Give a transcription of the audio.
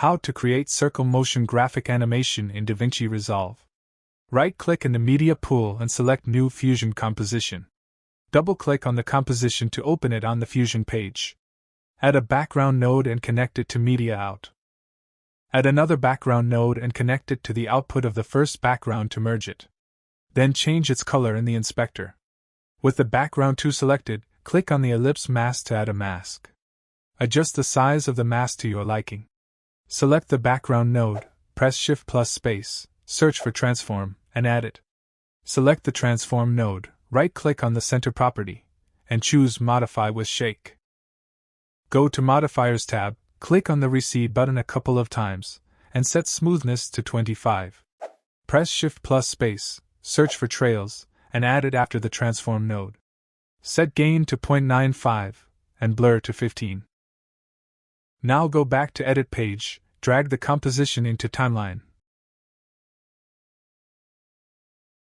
How to create circle motion graphic animation in DaVinci Resolve. Right-click in the media pool and select New Fusion Composition. Double-click on the composition to open it on the Fusion page. Add a background node and connect it to Media Out. Add another background node and connect it to the output of the first background to merge it. Then change its color in the inspector. With the background 2 selected, click on the ellipse mask to add a mask. Adjust the size of the mask to your liking. Select the background node, press Shift plus space, search for transform, and add it. Select the transform node, right-click on the center property, and choose Modify with Shake. Go to Modifiers tab, click on the Recede button a couple of times, and set smoothness to 25. Press Shift plus space, search for trails, and add it after the transform node. Set gain to 0.95, and blur to 15. Now go back to Edit page, drag the composition into Timeline,